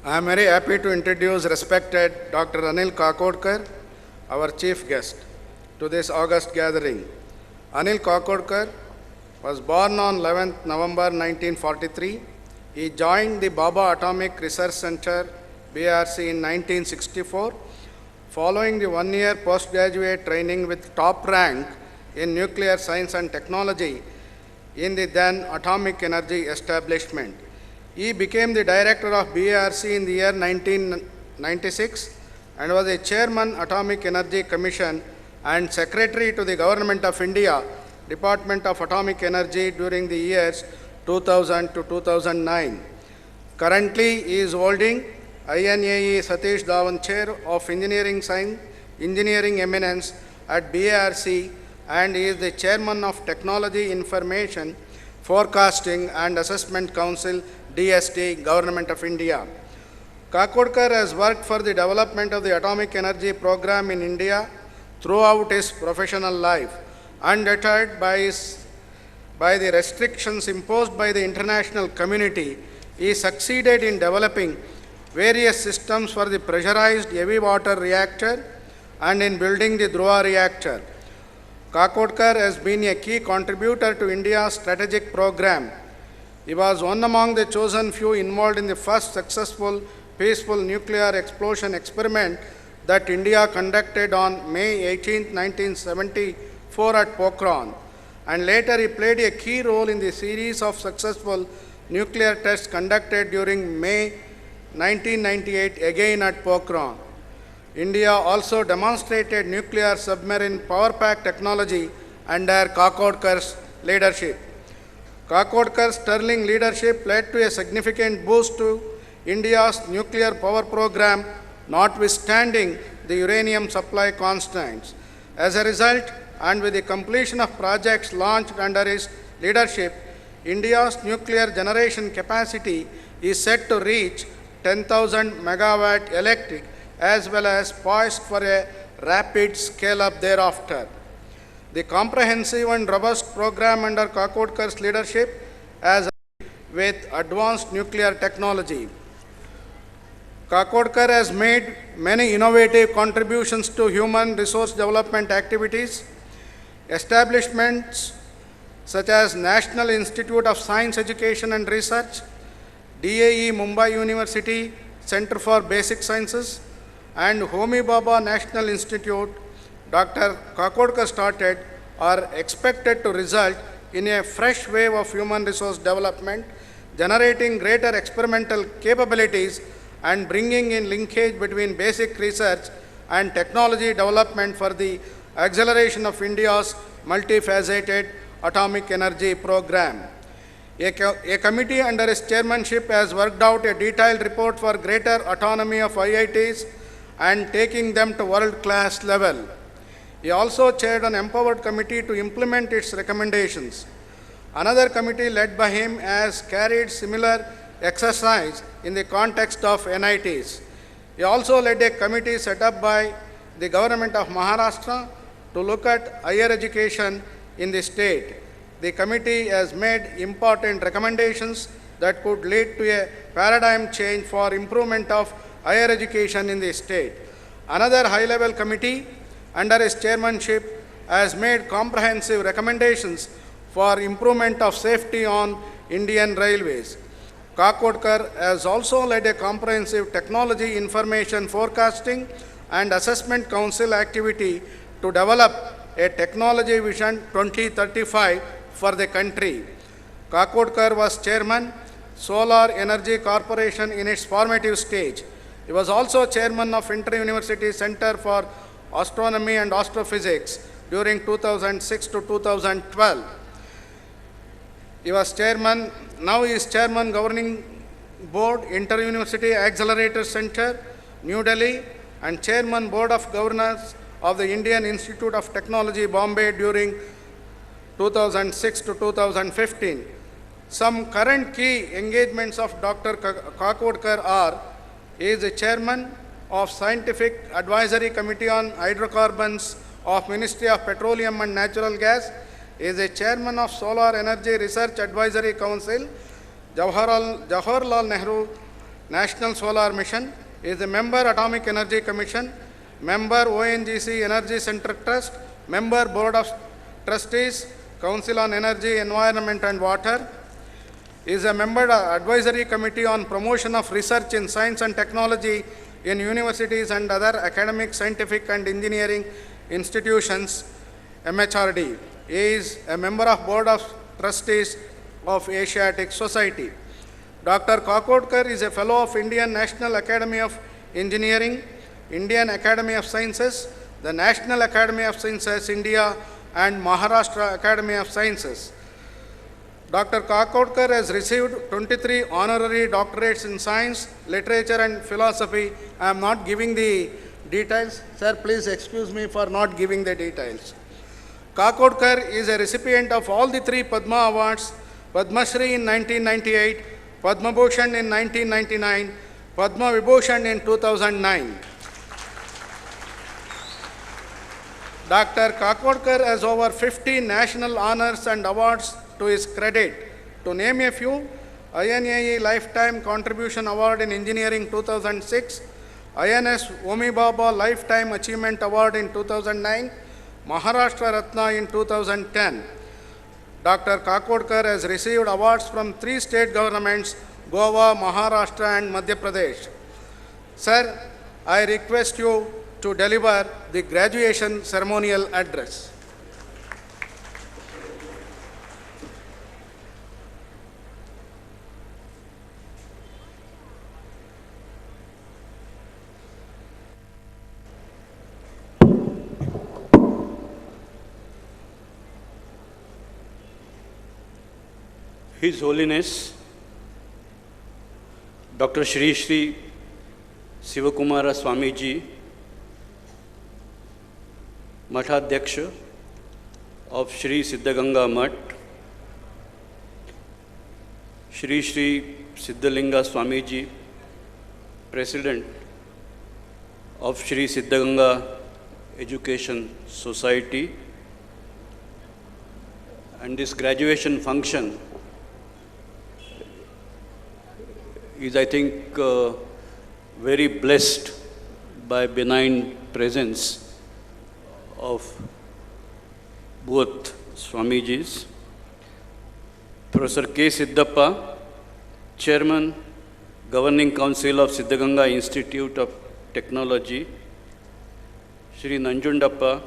I am very happy to introduce respected Dr. Anil Kakodkar, our chief guest, to this August gathering. Anil Kakodkar was born on 11th November 1943. He joined the Baba Atomic Research Center, BRC, in 1964, following the one-year postgraduate training with top rank in nuclear science and technology in the then Atomic Energy Establishment. He became the director of BRC in the year 1996 and was a chairman Atomic Energy Commission and secretary to the Government of India, Department of Atomic Energy during the years 2000 to 2009. Currently, he is holding INAE Satish Dhawan Chair of Engineering Science, Engineering Eminence at BRC, and he is the chairman of Technology Information Forecasting and Assessment Council, DST, Government of India. Kakodkar has worked for the development of the atomic energy program in India throughout his professional life. Undeterred by the restrictions imposed by the international community, he succeeded in developing various systems for the pressurized heavy water reactor and in building the Dhruva reactor. Kakodkar has been a key contributor to India's strategic program. He was one among the chosen few involved in the first successful peaceful nuclear explosion experiment that India conducted on May 18, 1974 at Pokhran, and later he played a key role in the series of successful nuclear tests conducted during May 1998 again at Pokhran. India also demonstrated nuclear submarine power pack technology under Kakodkar's leadership. Kakodkar's sterling leadership led to a significant boost to India's nuclear power program, notwithstanding the uranium supply constraints. As a result, and with the completion of projects launched under his leadership, India's nuclear generation capacity is set to reach 10,000 megawatt electric, as well as poised for a rapid scale-up thereafter. The comprehensive and robust program under Kakodkar's leadership has with advanced nuclear technology. Kakodkar has made many innovative contributions to human resource development activities. Establishments such as National Institute of Science Education and Research, DAE Mumbai University Center for Basic Sciences, and Homi Bhabha National Institute, Dr. Kakodkar started, are expected to result in a fresh wave of human resource development, generating greater experimental capabilities and bringing in linkage between basic research and technology development for the acceleration of India's multifaceted atomic energy program. A committee under his chairmanship has worked out a detailed report for greater autonomy of IITs and taking them to world-class level. He also chaired an empowered committee to implement its recommendations. Another committee led by him has carried similar exercise in the context of NITs. He also led a committee set up by the government of Maharashtra to look at higher education in the state. The committee has made important recommendations that could lead to a paradigm change for improvement of higher education in the state. Another high-level committee under his chairmanship has made comprehensive recommendations for improvement of safety on Indian railways. Kakodkar has also led a comprehensive technology information forecasting and assessment council activity to develop a technology vision 2035 for the country. Kakodkar was chairman, Solar Energy Corporation in its formative stage. He was also chairman of Inter-University Center for Astronomy and Astrophysics during 2006 to 2012. He was chairman, now he is chairman governing board, Inter-University Accelerator Center, New Delhi, and chairman board of governors of the Indian Institute of Technology, Bombay during 2006 to 2015. Some current key engagements of Dr. Kakodkar are: he is the chairman of Scientific Advisory Committee on Hydrocarbons of Ministry of Petroleum and Natural Gas. He is the chairman of Solar Energy Research Advisory Council, Jawaharlal Nehru National Solar Mission, is a member Atomic Energy Commission, member ONGC Energy Center Trust, member Board of Trustees, Council on Energy, Environment and Water, is a member Advisory Committee on Promotion of Research in Science and Technology in universities and other academic, scientific and engineering institutions, MHRD. He is a member of Board of Trustees of Asiatic Society. Dr. Kakodkar is a Fellow of Indian National Academy of Engineering, Indian Academy of Sciences, the National Academy of Sciences, India, and Maharashtra Academy of Sciences. Dr. Kakodkar has received 23 honorary doctorates in science, literature, and philosophy. I am not giving the details. Sir, please excuse me for not giving the details. Kakodkar is a recipient of all the 3 Padma Awards, Padma Shri in 1998, Padma Bhushan in 1999, Padma Vibhushan in 2009. Dr. Kakodkar has over 50 national honors and awards to his credit. To name a few, INAE Lifetime Contribution Award in Engineering 2006, INS Omi Baba Lifetime Achievement Award in 2009, Maharashtra Ratna in 2010. Dr. Kakodkar has received awards from 3 state governments, Goa, Maharashtra and Madhya Pradesh. Sir, I request you to deliver the graduation ceremonial address. His Holiness Dr. Shri Shri Sivakumara Swamiji, Mathadhyaksha of Shri Siddhaganga Math, Shri Shri Siddhalinga Swamiji, President of Shri Siddhaganga Education Society, and this graduation function is, I think, very blessed by benign presence of both Swamijis. Professor K. Siddhappa, Chairman, Governing Council of Siddhaganga Institute of Technology, Shri Nanjundappa,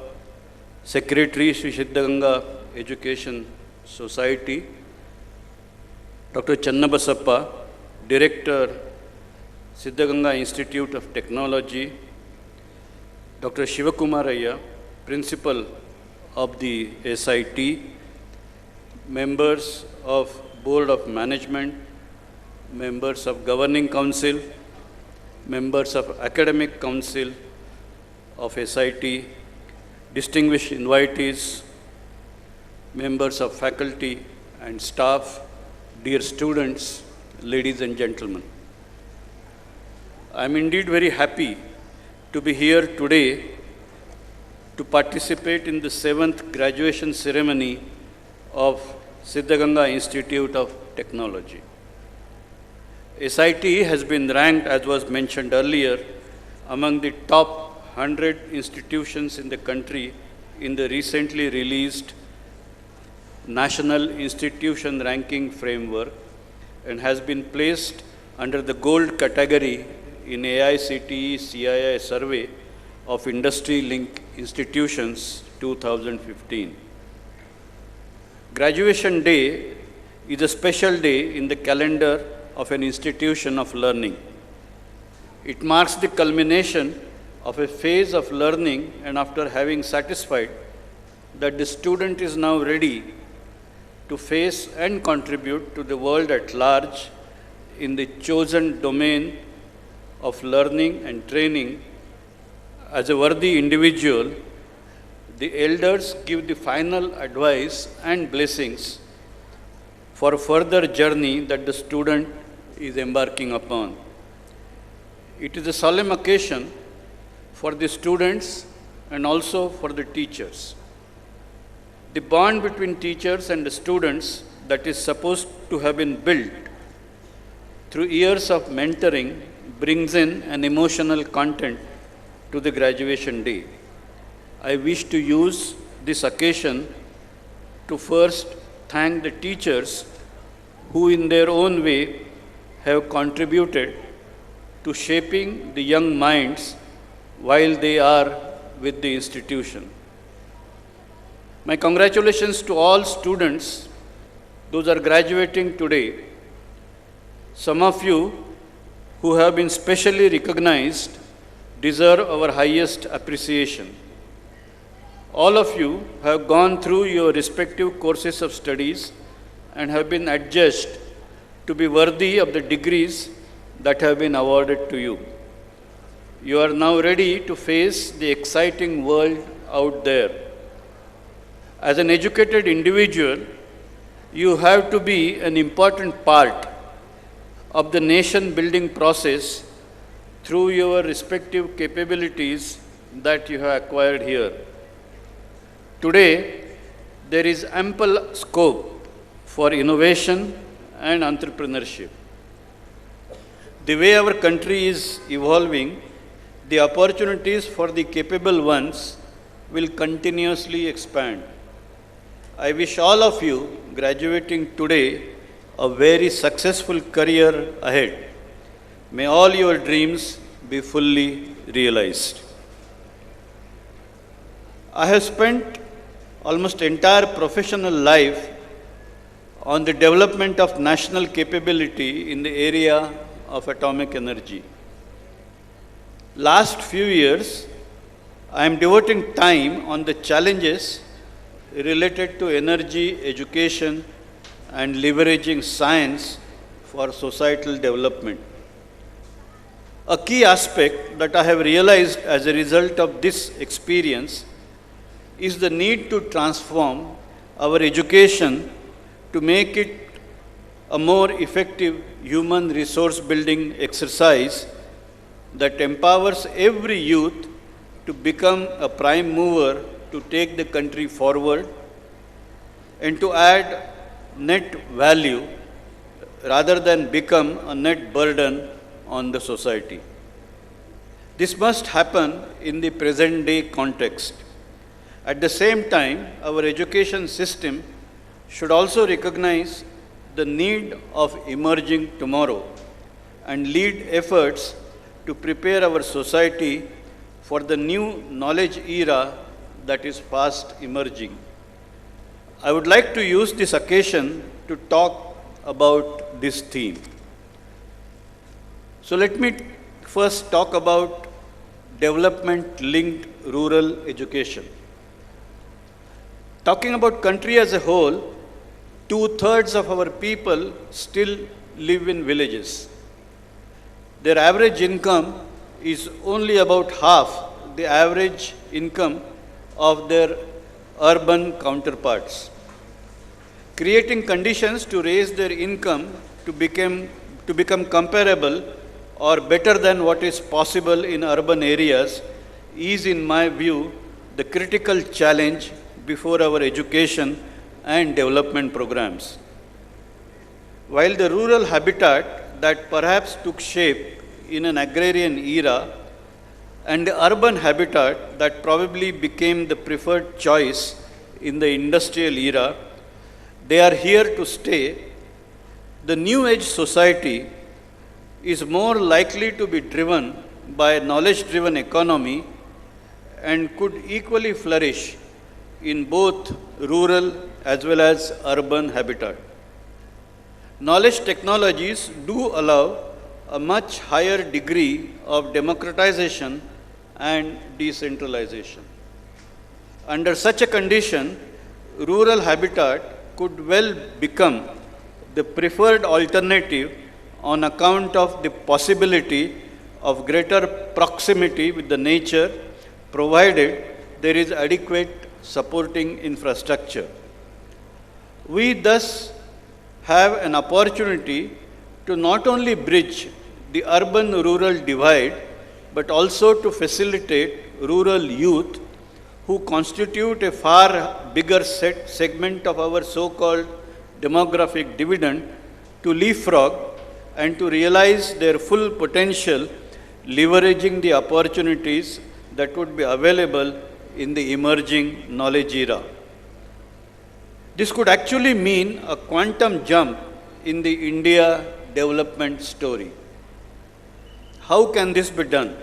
Secretary, Shri Siddhaganga Education Society, Dr. Channabasappa, Director, Siddhaganga Institute of Technology, Dr. Shivakumaraya, Principal of the SIT, members of Board of Management, members of Governing Council, members of Academic Council of SIT, distinguished invitees, members of faculty and staff, dear students, ladies and gentlemen. I am indeed very happy to be here today to participate in the 7th graduation ceremony of Siddhaganga Institute of Technology. SIT has been ranked, as was mentioned earlier, among the top 100 institutions in the country in the recently released National Institution Ranking Framework, and has been placed under the gold category in AICTE CII survey of Industry Link Institutions 2015. Graduation Day is a special day in the calendar of an institution of learning. It marks the culmination of a phase of learning, and after having satisfied that the student is now ready to face and contribute to the world at large in the chosen domain of learning and training as a worthy individual, the elders give the final advice and blessings for a further journey that the student is embarking upon. It is a solemn occasion for the students and also for the teachers. The bond between teachers and the students that is supposed to have been built through years of mentoring, brings in an emotional content to the graduation day. I wish to use this occasion to first thank the teachers who in their own way have contributed to shaping the young minds while they are with the institution. My congratulations to all students, those are graduating today. Some of you who have been specially recognized deserve our highest appreciation. All of you have gone through your respective courses of studies and have been adjudged to be worthy of the degrees that have been awarded to you. You are now ready to face the exciting world out there. As an educated individual, you have to be an important part of the nation-building process through your respective capabilities that you have acquired here. Today, there is ample scope for innovation and entrepreneurship. The way our country is evolving, the opportunities for the capable ones will continuously expand. I wish all of you graduating today a very successful career ahead. May all your dreams be fully realized. I have spent almost entire professional life on the development of national capability in the area of atomic energy. Last few years, I am devoting time on the challenges related to energy, education, and leveraging science for societal development. A key aspect that I have realized as a result of this experience is the need to transform our education to make it a more effective human resource building exercise that empowers every youth to become a prime mover to take the country forward and to add net value rather than become a net burden on the society. This must happen in the present day context. At the same time, our education system should also recognize the need of emerging tomorrow and lead efforts to prepare our society for the new knowledge era that is fast emerging. I would like to use this occasion to talk about this theme. So let me first talk about development-linked rural education. Talking about country as a whole, 2/3 of our people still live in villages. Their average income is only about half the average income of their urban counterparts. Creating conditions to raise their income to become comparable or better than what is possible in urban areas is, in my view, the critical challenge before our education and development programs. While the rural habitat that perhaps took shape in an agrarian era and the urban habitat that probably became the preferred choice in the industrial era, they are here to stay. The new age society is more likely to be driven by a knowledge-driven economy and could equally flourish in both rural as well as urban habitat. Knowledge technologies do allow a much higher degree of democratization and decentralization. Under such a condition, rural habitat could well become the preferred alternative on account of the possibility of greater proximity with the nature, provided there is adequate supporting infrastructure. We thus have an opportunity to not only bridge the urban-rural divide, but also to facilitate rural youth who constitute a far bigger segment of our so-called demographic dividend to leapfrog and to realize their full potential, leveraging the opportunities that would be available in the emerging knowledge era. This could actually mean a quantum jump in the India development story. How can this be done?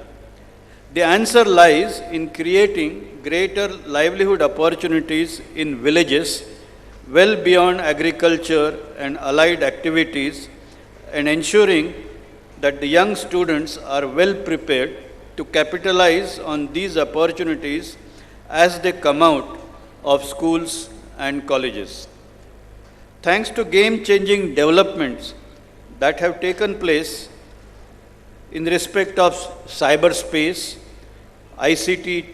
The answer lies in creating greater livelihood opportunities in villages well beyond agriculture and allied activities, and ensuring that the young students are well prepared to capitalize on these opportunities as they come out of schools and colleges. Thanks to game-changing developments that have taken place in respect of cyberspace, ICT,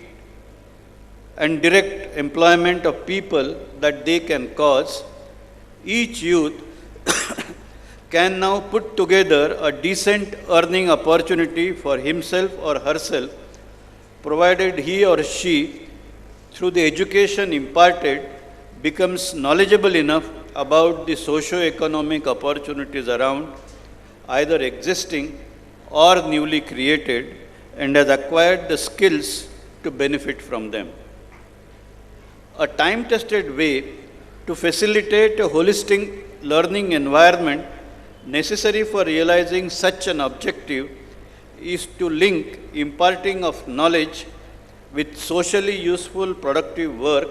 and direct employment of people that they can cause, each youth can now put together a decent earning opportunity for himself or herself, provided he or she, through the education imparted, becomes knowledgeable enough about the socio-economic opportunities around, either existing or newly created, and has acquired the skills to benefit from them. A time-tested way to facilitate a holistic learning environment necessary for realizing such an objective is to link imparting of knowledge with socially useful productive work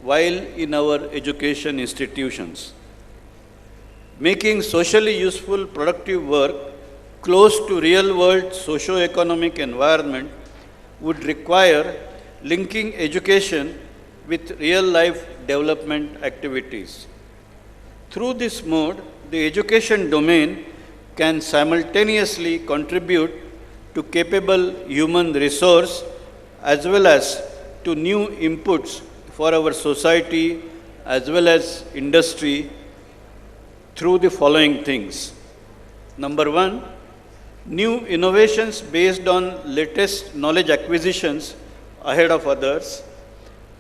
while in our education institutions. Making socially useful productive work close to real-world socio-economic environment would require linking education with real-life development activities. Through this mode, the education domain can simultaneously contribute to capable human resource as well as to new inputs for our society as well as industry through the following things. Number one, new innovations based on latest knowledge acquisitions ahead of others.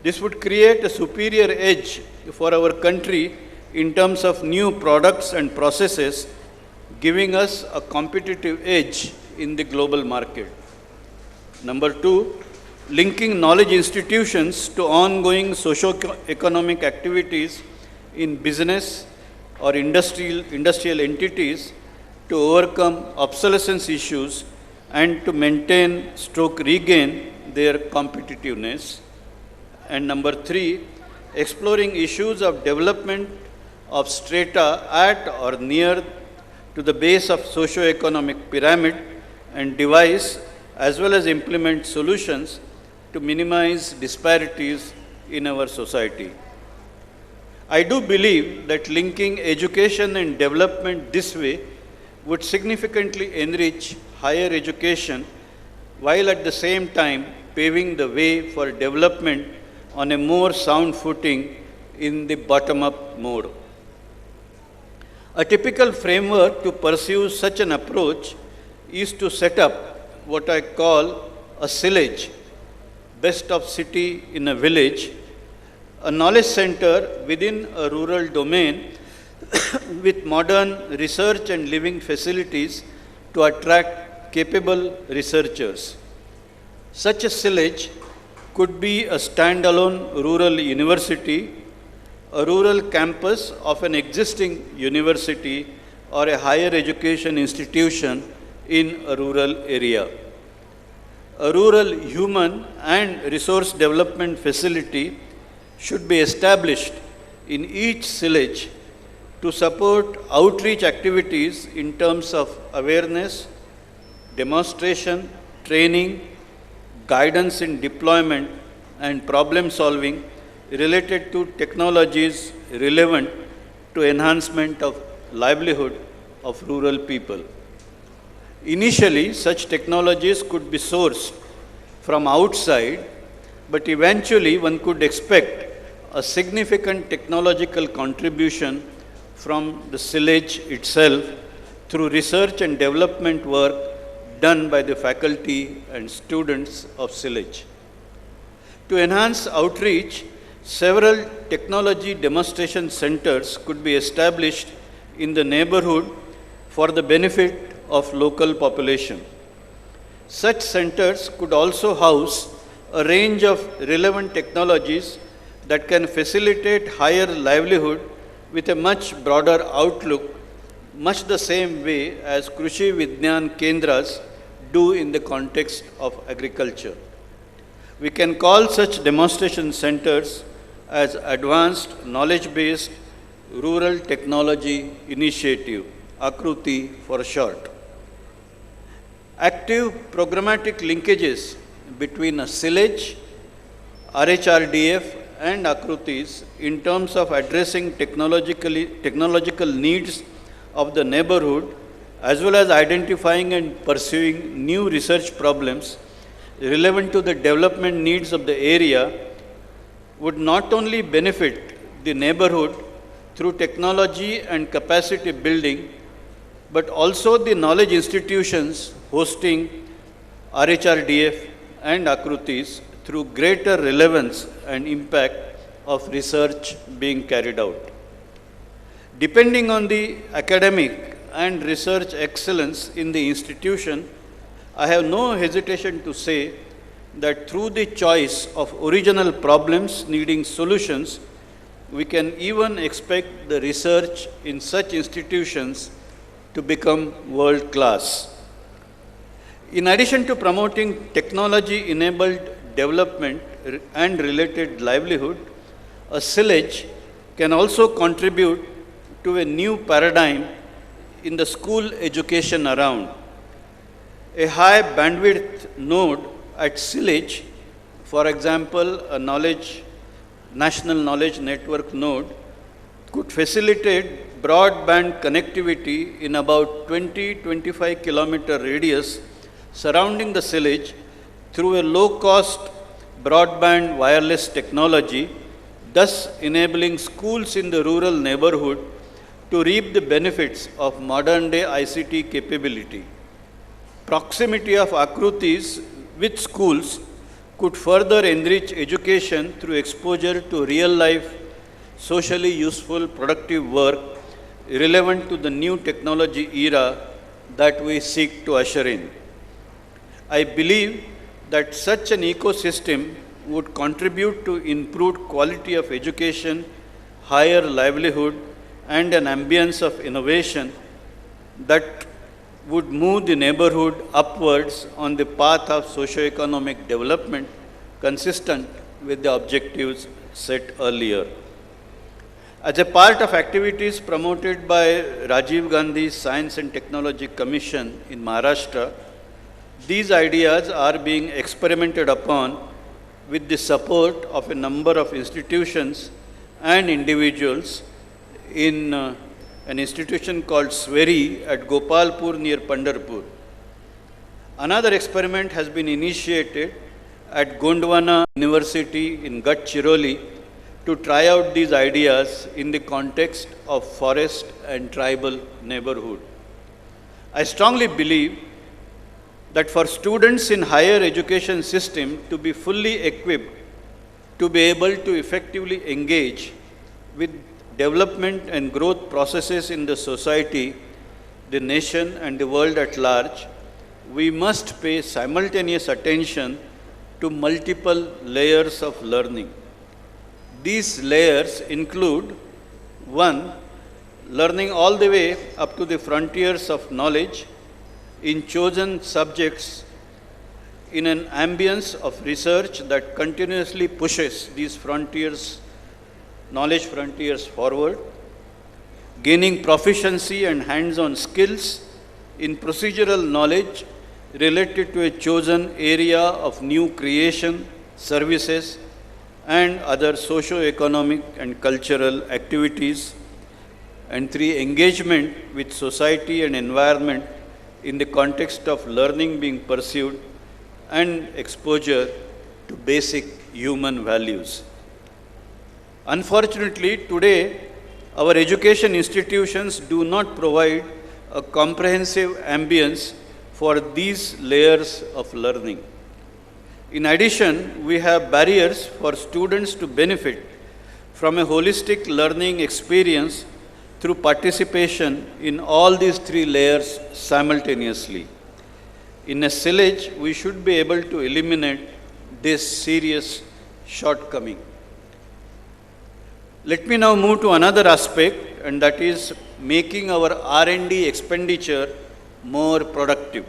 This would create a superior edge for our country in terms of new products and processes, giving us a competitive edge in the global market. Number two, linking knowledge institutions to ongoing socio-economic activities in business or industrial entities to overcome obsolescence issues and to maintain / regain their competitiveness. And number three, exploring issues of development of strata at or near to the base of socio-economic pyramid and devise as well as implement solutions to minimize disparities in our society. I do believe that linking education and development this way would significantly enrich higher education while at the same time paving the way for development on a more sound footing in the bottom-up mode. A typical framework to pursue such an approach is to set up what I call a sillage, best of city in a village, a knowledge center within a rural domain with modern research and living facilities to attract capable researchers. Such a sillage could be a standalone rural university, a rural campus of an existing university, or a higher education institution in a rural area. A rural human and resource development facility should be established in each sillage to support outreach activities in terms of awareness, demonstration, training, guidance in deployment, and problem solving related to technologies relevant to enhancement of livelihood of rural people. Initially, such technologies could be sourced from outside, but eventually one could expect a significant technological contribution from the sillage itself through research and development work done by the faculty and students of sillage. To enhance outreach, several technology demonstration centers could be established in the neighborhood for the benefit of local population. Such centers could also house a range of relevant technologies that can facilitate higher livelihood with a much broader outlook, much the same way as Krishi Vigyan Kendras do in the context of agriculture. We can call such demonstration centers as Advanced Knowledge-Based Rural Technology Initiative, AKRUTI for short. Active programmatic linkages between a SILAGE, RHRDF and AKRUTIs in terms of addressing technological needs of the neighborhood as well as identifying and pursuing new research problems relevant to the development needs of the area would not only benefit the neighborhood through technology and capacity building, but also the knowledge institutions hosting RHRDF and AKRUTIs through greater relevance and impact of research being carried out. Depending on the academic and research excellence in the institution, I have no hesitation to say that through the choice of original problems needing solutions, we can even expect the research in such institutions to become world class. In addition to promoting technology-enabled development and related livelihood, a SILAGE can also contribute to a new paradigm in the school education around. A high bandwidth node at SILAGE, for example, a national knowledge network node, could facilitate broadband connectivity in about 20-25 kilometer radius surrounding the SILAGE through a low-cost broadband wireless technology, thus enabling schools in the rural neighborhood to reap the benefits of modern-day ICT capability. Proximity of AKRUTIs with schools could further enrich education through exposure to real-life, socially useful, productive work relevant to the new technology era that we seek to usher in. I believe that such an ecosystem would contribute to improved quality of education, higher livelihood, and an ambience of innovation that would move the neighborhood upwards on the path of socio-economic development consistent with the objectives set earlier. As a part of activities promoted by Rajiv Gandhi Science and Technology Commission in Maharashtra, these ideas are being experimented upon with the support of a number of institutions and individuals in an institution called SWERI at Gopalpur near Pandharpur. Another experiment has been initiated at Gondwana University in Gadchiroli to try out these ideas in the context of forest and tribal neighborhood. I strongly believe that for students in higher education system to be fully equipped to be able to effectively engage with development and growth processes in the society, the nation and the world at large, we must pay simultaneous attention to multiple layers of learning. These layers include 1. Learning all the way up to the frontiers of knowledge in chosen subjects in an ambience of research that continuously pushes these frontiers, knowledge frontiers forward, gaining proficiency and hands-on skills in procedural knowledge related to a chosen area of new creation, services, and other socio-economic and cultural activities. And 3, engagement with society and environment in the context of learning being pursued and exposure to basic human values. Unfortunately, today, our education institutions do not provide a comprehensive ambience for these layers of learning. In addition, we have barriers for students to benefit from a holistic learning experience through participation in all these three layers simultaneously. In a sillage, we should be able to eliminate this serious shortcoming. Let me now move to another aspect, and that is making our R&D expenditure more productive.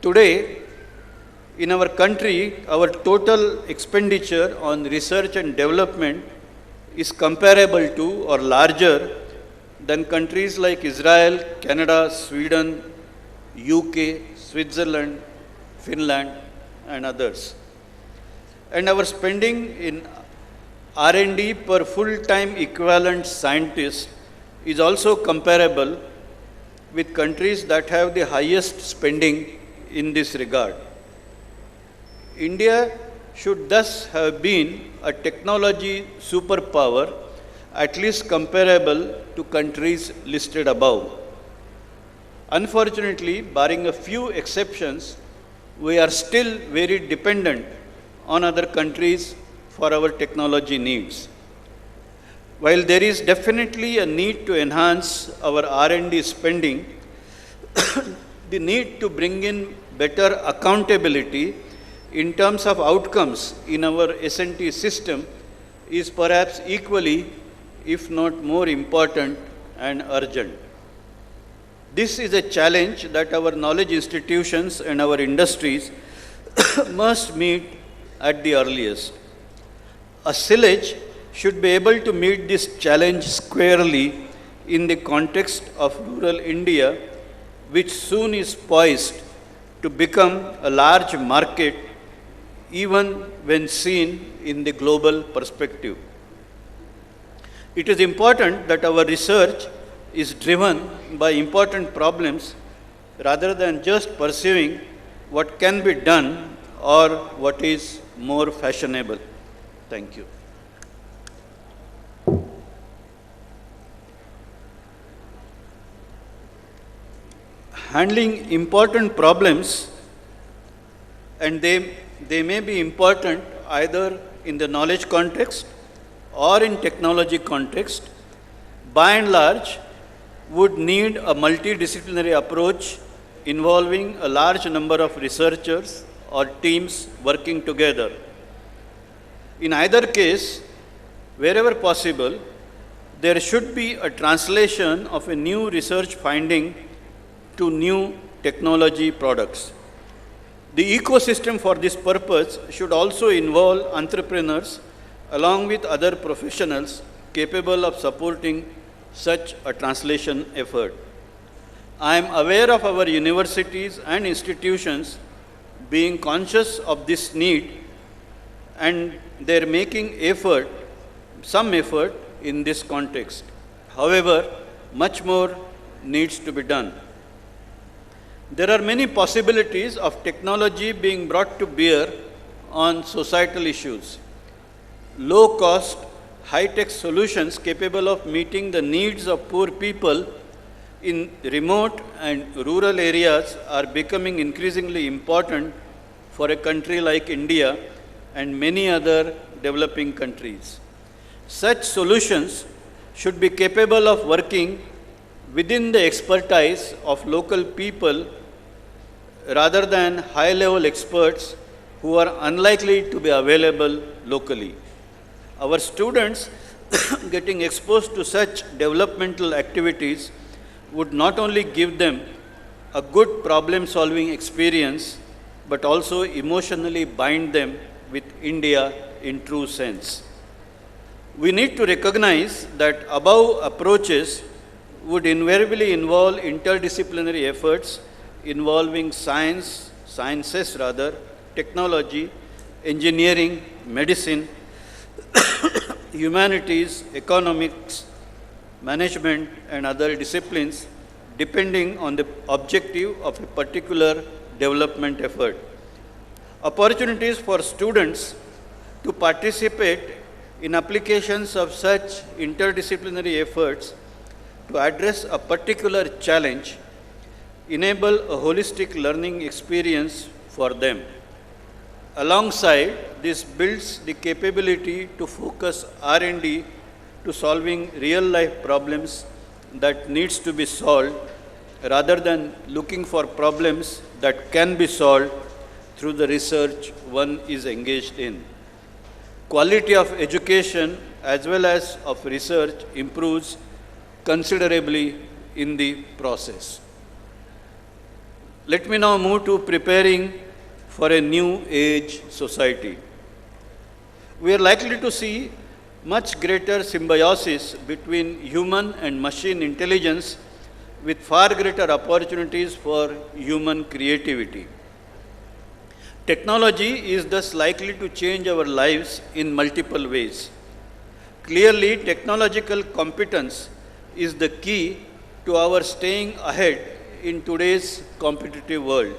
Today, in our country, our total expenditure on research and development is comparable to or larger than countries like Israel, Canada, Sweden, UK, Switzerland, Finland, and others. And our spending in R&D per full-time equivalent scientist is also comparable with countries that have the highest spending in this regard. India should thus have been a technology superpower, at least comparable to countries listed above. Unfortunately, barring a few exceptions, we are still very dependent on other countries for our technology needs. While there is definitely a need to enhance our R&D spending, the need to bring in better accountability in terms of outcomes in our S&T system is perhaps equally, if not more important and urgent. This is a challenge that our knowledge institutions and our industries must meet at the earliest. A sillage should be able to meet this challenge squarely in the context of rural India, which soon is poised to become a large market even when seen in the global perspective. It is important that our research is driven by important problems rather than just pursuing what can be done or what is more fashionable. Thank you. Handling important problems, and they may be important either in the knowledge context or in technology context, by and large would need a multidisciplinary approach involving a large number of researchers or teams working together. In either case, wherever possible, there should be a translation of a new research finding to new technology products. The ecosystem for this purpose should also involve entrepreneurs along with other professionals capable of supporting such a translation effort. I am aware of our universities and institutions being conscious of this need, and they're making some effort in this context. However, much more needs to be done. There are many possibilities of technology being brought to bear on societal issues. Low-cost, high-tech solutions capable of meeting the needs of poor people in remote and rural areas are becoming increasingly important for a country like India and many other developing countries. Such solutions should be capable of working within the expertise of local people rather than high-level experts who are unlikely to be available locally. Our students getting exposed to such developmental activities would not only give them a good problem-solving experience, but also emotionally bind them with India in true sense. We need to recognize that above approaches would invariably involve interdisciplinary efforts involving sciences, technology, engineering, medicine, humanities, economics, management, and other disciplines, depending on the objective of a particular development effort. Opportunities for students to participate in applications of such interdisciplinary efforts to address a particular challenge enable a holistic learning experience for them. Alongside, this builds the capability to focus R&D to to solving real life problems that needs to be solved rather than looking for problems that can be solved through the research one is engaged in. Quality of education as well as of research improves considerably in the process. Let me now move to preparing for a new age society. We are likely to see much greater symbiosis between human and machine intelligence with far greater opportunities for human creativity. Technology is thus likely to change our lives in multiple ways. Clearly, technological competence is the key to our staying ahead in today's competitive world.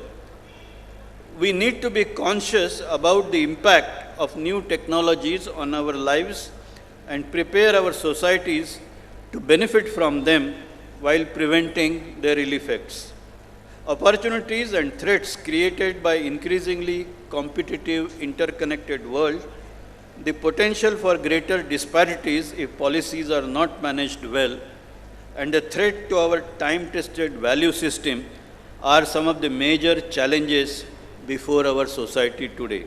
We need to be conscious about the impact of new technologies on our lives and prepare our societies to benefit from them while preventing their ill effects. Opportunities and threats created by increasingly competitive, interconnected world, the potential for greater disparities if policies are not managed well, and the threat to our time-tested value system are some of the major challenges before our society today.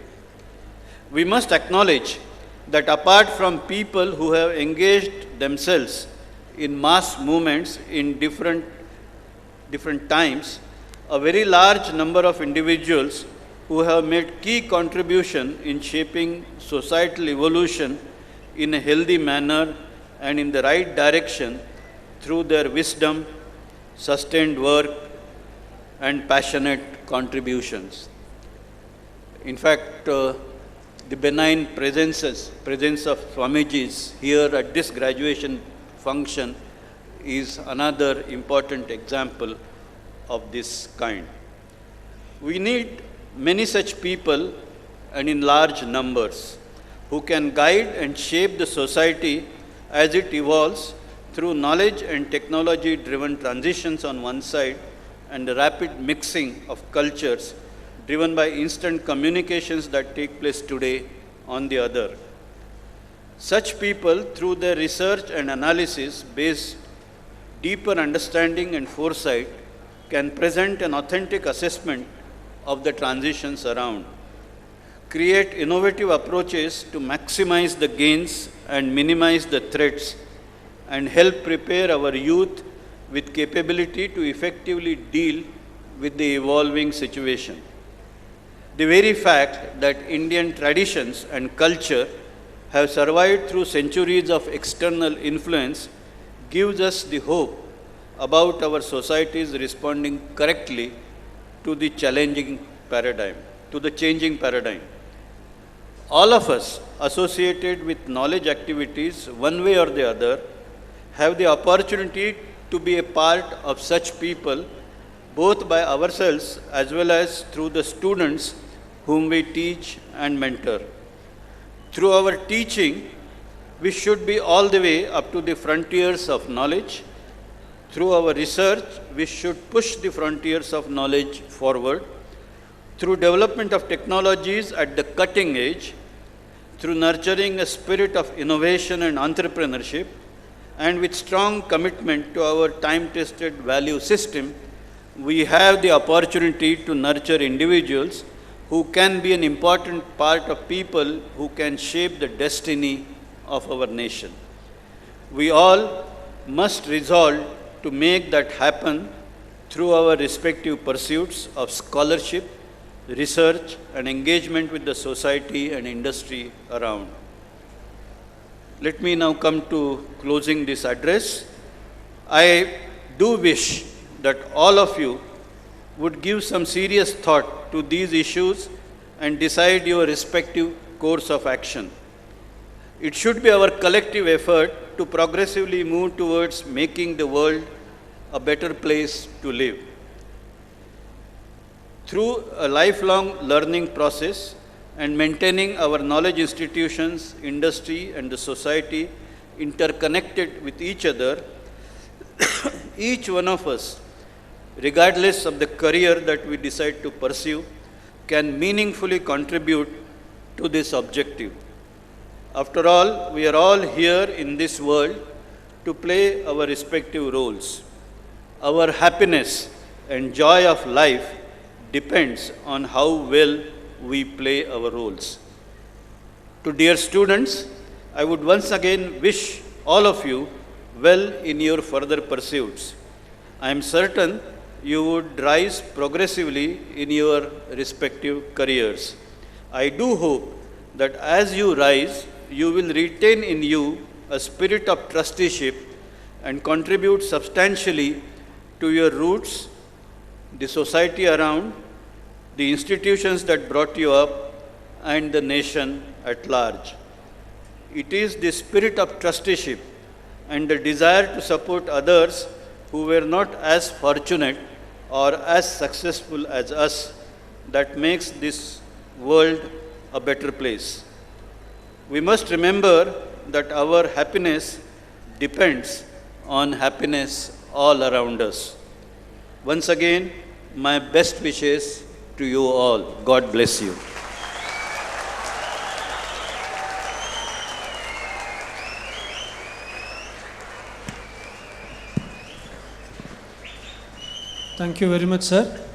We must acknowledge that apart from people who have engaged themselves in mass movements in different times, a very large number of individuals who have made key contribution in shaping societal evolution in a healthy manner and in the right direction through their wisdom, sustained work, and passionate contributions. In fact, the benign presence of Swamijis here at this graduation function is another important example of this kind. We need many such people and in large numbers who can guide and shape the society as it evolves through knowledge and technology-driven transitions on one side and the rapid mixing of cultures driven by instant communications that take place today on the other. Such people, through their research and analysis based deeper understanding and foresight, can present an authentic assessment of the transitions around, create innovative approaches to maximize the gains and minimize the threats, and help prepare our youth with capability to effectively deal with the evolving situation. The very fact that Indian traditions and culture have survived through centuries of external influence gives us the hope about our societies responding correctly to the changing paradigm. All of us associated with knowledge activities, one way or the other, have the opportunity to be a part of such people, both by ourselves as well as through the students whom we teach and mentor. Through our teaching, we should be all the way up to the frontiers of knowledge. Through our research, we should push the frontiers of knowledge forward. Through development of technologies at the cutting edge, through nurturing a spirit of innovation and entrepreneurship, and with strong commitment to our time-tested value system, we have the opportunity to nurture individuals who can be an important part of people who can shape the destiny of our nation. We all must resolve to make that happen through our respective pursuits of scholarship, research, and engagement with the society and industry around. Let me now come to closing this address. I do wish that all of you would give some serious thought to these issues and decide your respective course of action. It should be our collective effort to progressively move towards making the world a better place to live. Through a lifelong learning process and maintaining our knowledge institutions, industry, and the society interconnected with each other, each one of us, regardless of the career that we decide to pursue, can meaningfully contribute to this objective. After all, we are all here in this world to play our respective roles. Our happiness and joy of life depends on how well we play our roles. To dear students, I would once again wish all of you well in your further pursuits. I am certain you would rise progressively in your respective careers. I do hope that as you rise, you will retain in you a spirit of trusteeship and contribute substantially to your roots, the society around, the institutions that brought you up, and the nation at large. It is the spirit of trusteeship and the desire to support others who were not as fortunate or as successful as us that makes this world a better place. We must remember that our happiness depends on happiness all around us. Once again, my best wishes to you all. God bless you. Thank you very much, sir.